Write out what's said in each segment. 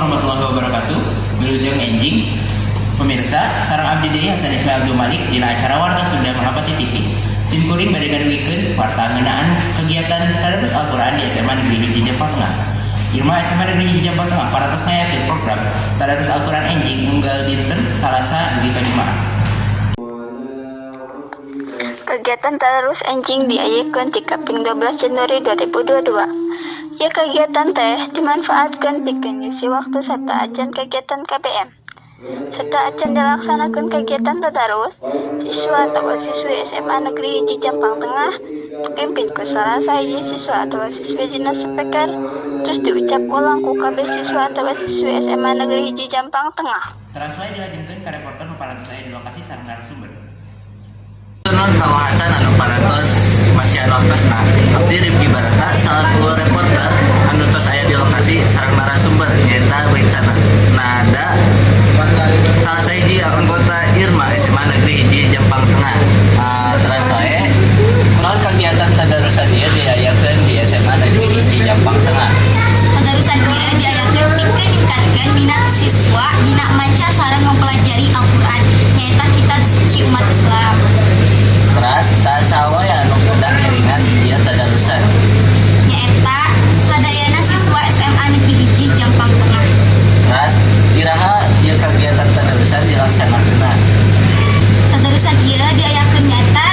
warahmatullahi wabarakatuh. Wilujeng enjing pemirsa, sareng abdi deui Hasan Ismail Abdul Malik dina acara Warta Sunda Mahapati TV. Sim kuring bade ngadugikeun warta ngeunaan kegiatan tadarus Al-Qur'an di SMA Negeri Hiji Jampang Tengah. Irma SMA Negeri Hiji Jampang Tengah parantos ngayakeun program tadarus Al-Qur'an enjing unggal dinten Salasa dugi ka Jumaah. Kegiatan tadarus enjing diayekeun ti kaping 12 Januari 2022. Ya kegiatan teh dimanfaatkan pikeun ngisi waktu serta ajan kegiatan KBM. Serta ajan dilaksanakan kegiatan tadarus, siswa atau siswi SMA Negeri Hiji Jampang Tengah dipimpin ku salah sahiji siswa atau siswi dinas speaker, terus diucap ulang ku kabeh siswa atau siswi SMA Negeri Hiji Jampang Tengah. Terus wae dilajengkeun ka reporter nu parantos aya di lokasi sareng narasumber. Non kawasan anu parantos masih waktusna abdi Rifki Barata salaku reporter anu tos aya di lokasi sareng narasumber nyaeta bencana nada salah sahiji anggota Irma SMA Negeri Hiji Jampang Tengah. Terus wae kunaon kegiatan tadarusan ieu diayakeun di SMA Negeri Hiji Jampang Tengah. Tadarusan ieu diayakeun pikeun ningkatkeun minat siswa dina maca sareng mempelajari Al-Qur'an nyaeta kitab suci umat Islam. Terus sasawa anu budak iringan ieu tadarusan Nyaeta sadayana siswa SMA Negeri Hiji Jampang Tengah. terus iraha ieu kegiatan tadarusan dilaksanakeunna. Tadarusan ieu diayakeun nyaeta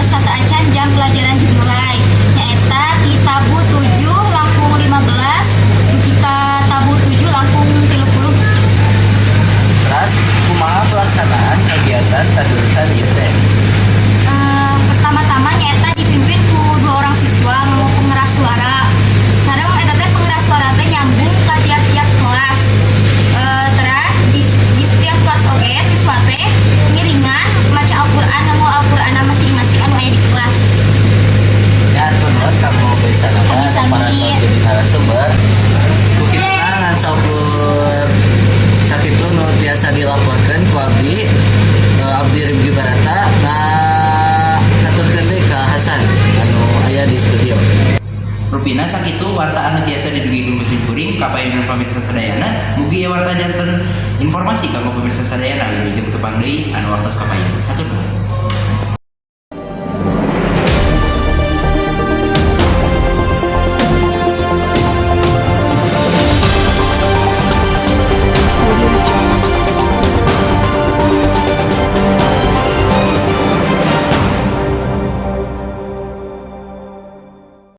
sataacan jam pelajaran dimulai nyaeta ti tabu 7 langkung 15 dugi ka tabu 7 langkung 30. Terus kumaha pelaksanaan kegiatan tadarusan ieu teh? Pertama-tama nyaeta dipimpin ku 2 orang siswa ngomong pengeras suara. Sareng eta teh pengeras suara teh nyambung ka tiap-tiap kelas. Terus di setiap kelas oge siswa teh ngiringan maca Al-Qur'an nganggo Al-Qur'an masing-masing anu aya di kelas. Ya turun kamu bencana para jadi narasumber. Kukitna ngan sakur sakitu nu tiasa dilaporkeun ku abdi Abdi Rifki Barata ngaturkeun deui ka Hasan anu aya di studio. Rupina sakitu warta anu tiasa didugikeun musim kuring ka payunan pamirsa sadayana. Mugi ieu warta janten informasi kanggo pamirsa sadayana wilujeng tepang deui anu waktos ka payun. Hatur nuhun.